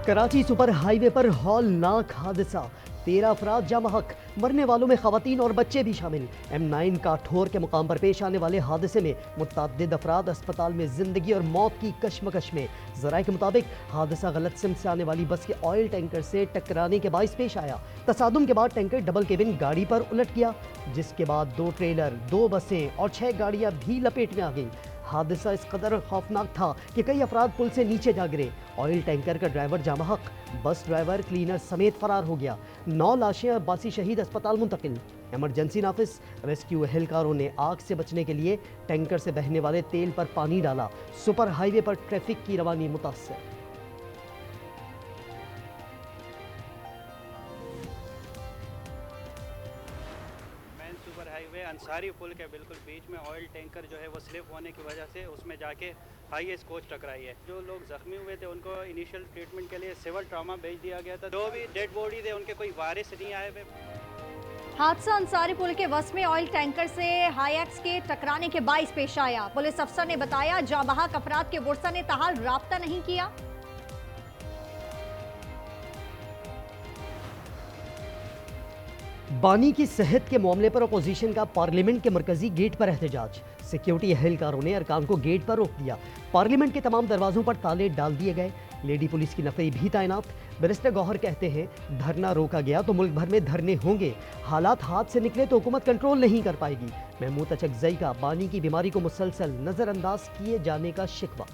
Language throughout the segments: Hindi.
कराची सुपर हाईवे पर हौलनाक हादसा, 13 अफराद जाँ बहक, मरने वालों में खवातीन और बच्चे भी शामिल। M9 काठोर के मुकाम पर पेश आने वाले हादसे में मुतअद्दिद अफराद अस्पताल में जिंदगी और मौत की कशमकश में। जराये के मुताबिक हादसा गलत सिम से आने वाली बस के ऑयल टैंकर से टकराने के बाइस पेश आया। तसादुम के बाद टैंकर डबल केबिन गाड़ी पर उलट गया, जिसके बाद 2 ट्रेलर, 2 बसें और 6 गाड़ियां भी लपेट में आ गईं। हादसा इस कदर खौफनाक था कि कई अफराद पुल से नीचे जा गिरे। ऑयल टैंकर का ड्राइवर जाँ बहक, बस ड्राइवर, क्लीनर समेत फरार हो गया। 9 लाशें अब्बासी शहीद अस्पताल मुंतकिल। इमरजेंसी नाफिस रेस्क्यू एहलकारों ने आग से बचने के लिए टैंकर से बहने वाले तेल पर पानी डाला। सुपर हाईवे पर ट्रैफिक की रवानी मुतासर। सुपर हाईवे अंसारी पुल के बिल्कुल बीच में ऑयल टैंकर जो है वो स्लिप होने की वजह से उसमें जाके हाईएस्ट कोच टकराई है। जो लोग जख्मी हुए थे उनको इनिशियल ट्रीटमेंट के लिए सिविल ट्रॉमा भेज दिया गया था। जो भी डेड बॉडी थे उनके कोई वारिस नहीं आए हुए। हादसा अंसारी पुल के वस में ऑयल टैंकर से हाईएक्स के टकराने के बाइस पेश आया। पुलिस अफसर ने बताया, जाँ बहक अफराद के वर्सा ने ताहाल राब्ता नहीं किया। बानी की सेहत के मामले पर अपोजिशन का पार्लियामेंट के मरकजी गेट पर एहतजाज। सिक्योरिटी एहलकारों ने अरकान को गेट पर रोक दिया। पार्लियामेंट के तमाम दरवाजों पर ताले डाल दिए गए। लेडी पुलिस की नफरी भी तैनात। बैरिस्टर गौहर कहते हैं, धरना रोका गया तो मुल्क भर में धरने होंगे। हालात हाथ से निकले तो हुकूमत कंट्रोल नहीं कर पाएगी। महमूद अचकजई का बानी की बीमारी को मुसलसल नजरअंदाज किए जाने का शिकवा।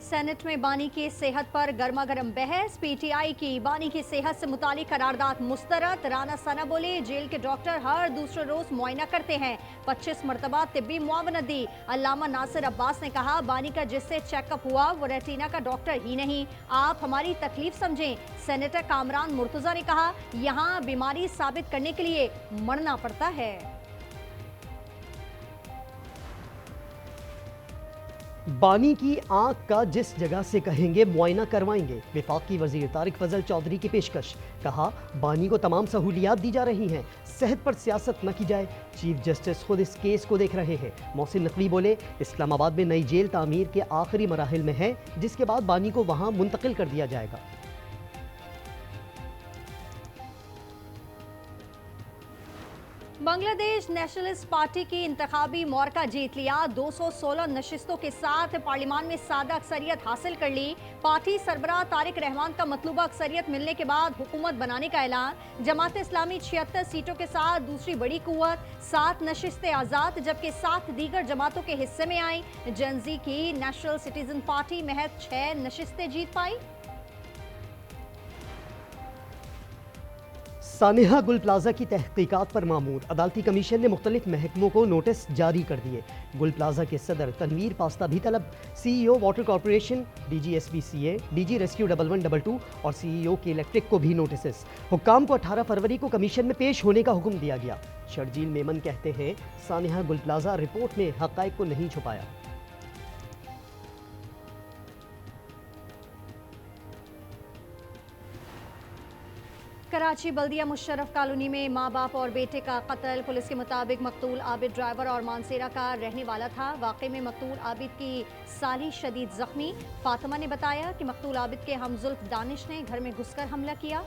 सेनेट में बानी की सेहत पर गर्मा गर्म बहस। पीटीआई की बानी की सेहत से मुतालिक करारदाद मुस्तरद। राना सना बोले, जेल के डॉक्टर हर दूसरे रोज मुआयना करते हैं। 25 मरतबा तिब्बी मुआवनत दी। अल्लामा नासिर अब्बास ने कहा, बानी का जिससे चेकअप हुआ वो रेटिना का डॉक्टर ही नहीं, आप हमारी तकलीफ समझें। सेनेटर कामरान मुर्तजा ने कहा, यहाँ बीमारी साबित करने के लिए मरना पड़ता है। बानी की आंख का जिस जगह से कहेंगे मुआयना करवाएंगे। वफाकी वजीर तारिक फजल चौधरी की पेशकश। कहा, बानी को तमाम सहूलियात दी जा रही हैं, सेहत पर सियासत न की जाए। चीफ जस्टिस खुद इस केस को देख रहे हैं। मोहसिन नकवी बोले, इस्लामाबाद में नई जेल तामीर के आखिरी मराहिल में है, जिसके बाद बानी को वहां मुंतकिल कर दिया जाएगा। बांग्लादेश नेशनलिस्ट पार्टी की इंतखाबी मौका जीत लिया। 216 नशिस्तों के साथ पार्लियामान में सादा अक्सरियत हासिल कर ली। पार्टी सरबराह तारिक रहमान का मतलूबा अक्सरियत मिलने के बाद हुकूमत बनाने का ऐलान। जमात इस्लामी 76 सीटों के साथ दूसरी बड़ी कुव्वत। 7 नशिस्तें आज़ाद जबकि 7 दीगर जमातों के हिस्से में आई। जनजी की नेशनल सिटीजन पार्टी महज 6 नशिस्तें जीत पाई। सानेहा गुल प्लाजा की तहकीकात पर मामूर। अदालती कमीशन ने मुख्तलिफ महकमों को नोटिस जारी कर दिए। गुल प्लाजा के सदर तनवीर पास्ता भी तलब। CEO water corporation, DG SPCA, DG rescue 1122 और CEO के इलेक्ट्रिक को भी नोटिस। हुक्काम को 18 फरवरी को कमीशन में पेश होने का हुक्म दिया गया। शर्जील मेमन कहते हैं, सानेहा गुल प्लाजा रिपोर्ट में हक़ाइक़ को नहीं छुपाया। कराची बल्दिया मुशर्रफ कॉलोनी में माँ बाप और बेटे का कत्ल। पुलिस के मुताबिक मकतूल आबिद ड्राइवर और मानसेरा का रहने वाला था। वाक़े में मकतूल आबिद की साली शदीद जख्मी। फातिमा ने बताया कि मकतूल आबिद के हमजुल्फ दानिश ने घर में घुसकर हमला किया।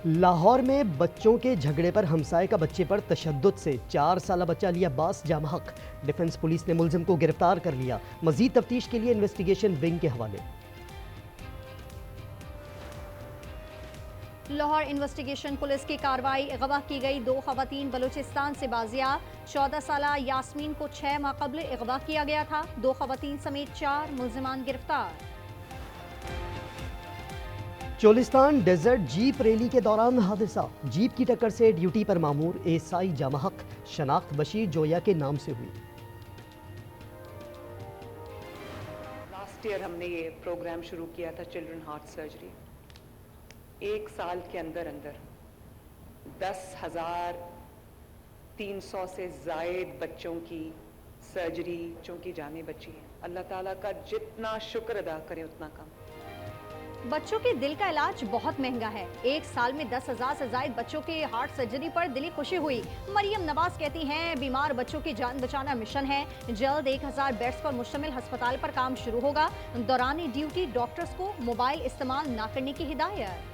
लाहौर में बच्चों के झगड़े पर हमसाये का बच्चे पर तशद्दुद से 4 साला बच्चा लिया अब्बास जाँ बहक। डिफेंस पुलिस ने मुलजिम को गिरफ्तार कर लिया। मजीद तफ्तीश के लिए इन्वेस्टिगेशन विंग के हवाले। लाहौर इन्वेस्टिगेशन पुलिस की कार्रवाई। अगवा की गई 2 खवातीन बलूचिस्तान से बाजियाब। 14 साला यास्मीन को 6 माह कबल अगवा किया गया था। 2 खवातीन समेत 4 मुलजिमान गिरफ्तार। चोलिस्तान डेजर्ट जीप रैली के दौरान हादसा। जीप की टक्कर से ड्यूटी पर मामूर एएसआई जाँ बहक। शनाख्त बशीर जोया के नाम से हुई। लास्ट ईयर हमने ये प्रोग्राम शुरू किया था, चिल्ड्रन हार्ट सर्जरी। 1 साल के अंदर 10,300 से ज़ायद बच्चों की सर्जरी, बच्चों की जानें बची हैं। अल्लाह ताला का जितना शुक्र अदा करें उतना कम। बच्चों के दिल का इलाज बहुत महंगा है। एक साल में 10,000 से ज्यादा बच्चों के हार्ट सर्जरी पर दिली खुशी हुई। मरियम नवाज कहती हैं, बीमार बच्चों की जान बचाना मिशन है। जल्द 1000 बेड्स पर मुश्तमिल अस्पताल पर काम शुरू होगा। दौरान ड्यूटी डॉक्टर्स को मोबाइल इस्तेमाल न करने की हिदायत।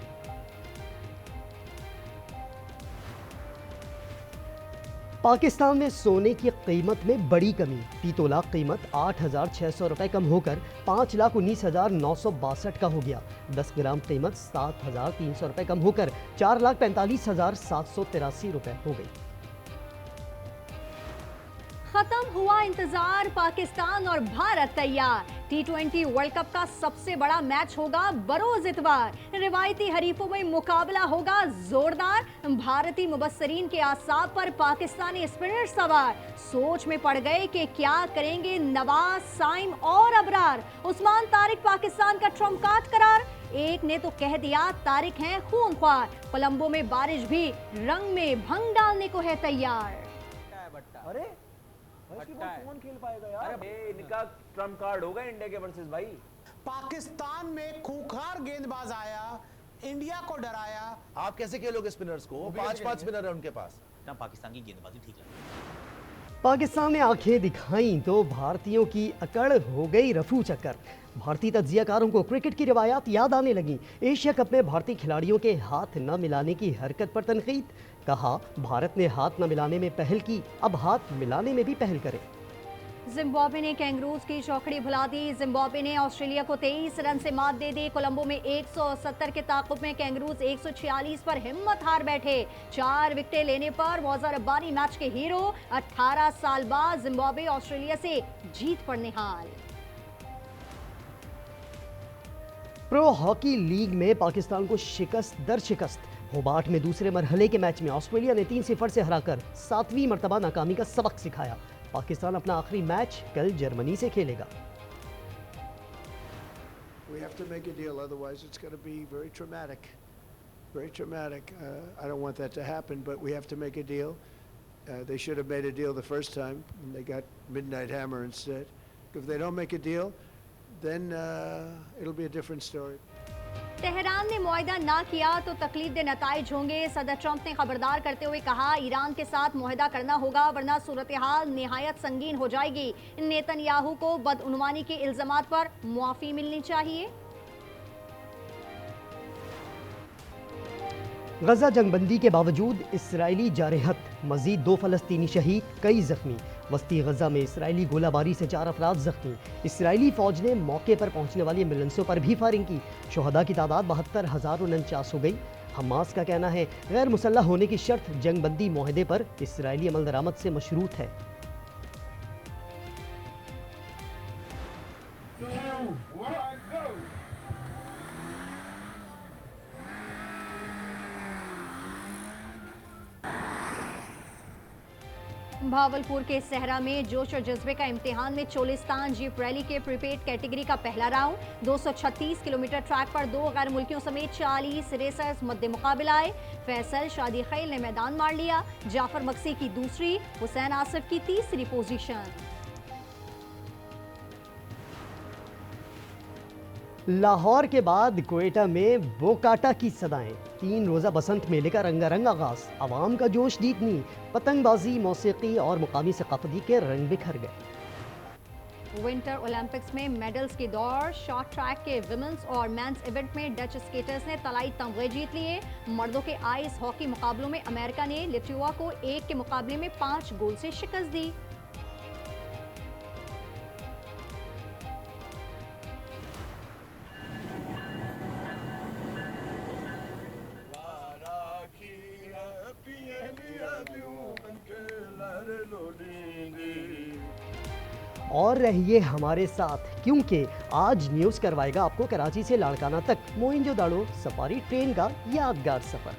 पाकिस्तान में सोने की कीमत में बड़ी कमी। फी तोला कीमत 8,600 रुपये कम होकर 5,19,962 का हो गया। 10 ग्राम कीमत 7,300 रुपये कम होकर 4,45,783 रुपये हो गई। खत्म हुआ इंतजार, पाकिस्तान और भारत तैयार। T20 वर्ल्ड कप का सबसे बड़ा मैच होगा बरोज इतवार। रिवायती हरीफों में मुकाबला होगा जोरदार। भारतीय मुबस्सरीन के आसाब पर पाकिस्तानी स्पिनर सवार। सोच में पड़ गए कि क्या करेंगे नवाज, साइम और अबरार। उस्मान तारिक पाकिस्तान का ट्रम्प कार्ड करार। एक ने तो कह दिया तारिक हैं खूनख्वार। कोलंबो में बारिश भी रंग में भंग डालने को है तैयार। अरे कौन खेल पाएगा यार? अरे इनका ट्रम्प कार्ड होगा इंडिया के वर्सेस भाई। पाकिस्तान में खूंखार गेंदबाज आया, इंडिया को डराया। आप कैसे खेलोगे स्पिनर्स को? 5-5 स्पिनर है उनके पास। ना पाकिस्तान की गेंदबाजी ठीक लगी। पाकिस्तान ने आंखें दिखाई तो भारतीयों की अकड़ हो गई रफू चक्कर। भारतीय तज्जियाकारों को क्रिकेट की रिवायात याद आने लगी। एशिया कप में भारतीय खिलाड़ियों के हाथ न मिलाने की हरकत पर तनकीद। कहा, भारत ने हाथ न मिलाने में पहल की, अब हाथ मिलाने में भी पहल करे। जिम्बाब्वे ने कैंगरूज की चौकड़ी भुला दी। जिम्बाब्वे ने ऑस्ट्रेलिया को 23 रन से मात दे दी। कोलंबो में 170 के ताकुब में कैंगरूज 146 पर हिम्मत हार बैठे। 4 विकेटें लेने पर वॉजर रब्बानी मैच के हीरो। 18 साल बाद जिम्बाब्वे ऑस्ट्रेलिया से जीत पर निहाल। प्रो हॉकी लीग में पाकिस्तान को शिकस्त दर शिकस्त। होबार्ट में दूसरे मरहले के मैच में ऑस्ट्रेलिया ने 3-0 से हराकर 7वीं मर्तबा नाकामी का सबक सिखाया। पाकिस्तान अपना आखिरी मैच कल जर्मनी से खेलेगा। We have to make a deal, otherwise it's going to be very traumatic. Very traumatic. I don't want that to happen, but we have to make a deal. They should have made a deal the first time, and they got Midnight Hammer instead. If they don't make a deal, then it'll be a different story. Tehran ने मुआहिदा ना किया तो तकलीफ दे नताइज होंगे। सदर ट्रंप ने खबरदार करते हुए कहा, ईरान के साथ मुआहिदा करना होगा वरना सूरत हाल निहायत संगीन हो जाएगी। नेतन्याहू को बदउनवानी के इल्जामात पर मुआफी मिलनी चाहिए। गजा जंगबंदी के बावजूद इसराइली जारहत, मजीद 2 फलस्तीनी शहीद, कई जख्मी। वस्ती गजा में इसराइली गोलाबारी से 4 अफराद जख्मी। इसराइली फौज ने मौके पर पहुंचने वाली एम्बुलेंसों पर भी फायरिंग की। शुहदा की तादाद 72,049 हो गई। हमास का कहना है गैर मुसल्लह होने की शर्त जंगबंदी मुआहदे पर इसराइली अमल दरामद से मशरूत है। भावलपुर के सहरा में जोश और जज्बे का इम्तिहान में चोलिस्तान जीप रैली के प्रीपेड कैटेगरी का पहला राउंड। 236 किलोमीटर ट्रैक पर 2 गैर मुल्कियों समेत 40 रेसर्स मद्दे मुकाबला आए। फैसल शादी खैल ने मैदान मार लिया। जाफर मक्सी की दूसरी, हुसैन आसिफ की तीसरी पोजीशन। लाहौर के बाद क्वेटा में बोकाटा की सदाएं। 3 रोज़ा बसंत मेले का रंगारंग आगाज। आवाम का जोश जीतनी, पतंगबाजी, मौसीकी और मुकामी सकाफती के रंग बिखर गए। विंटर ओलंपिक्स में मेडल्स की दौड़। शॉर्ट ट्रैक के विमेंस और मेंस इवेंट में डच स्केटर्स ने तलाई तमगे जीत लिए। मर्दों के आइस हॉकी मुकाबलों में अमेरिका ने लिथुआ को 1 के मुकाबले में 5 गोल से शिकस्त दी। और रहिए हमारे साथ, क्योंकि आज न्यूज़ करवाएगा आपको कराची से लाड़काना तक मोइंजोदाड़ो सफारी ट्रेन का यादगार सफर।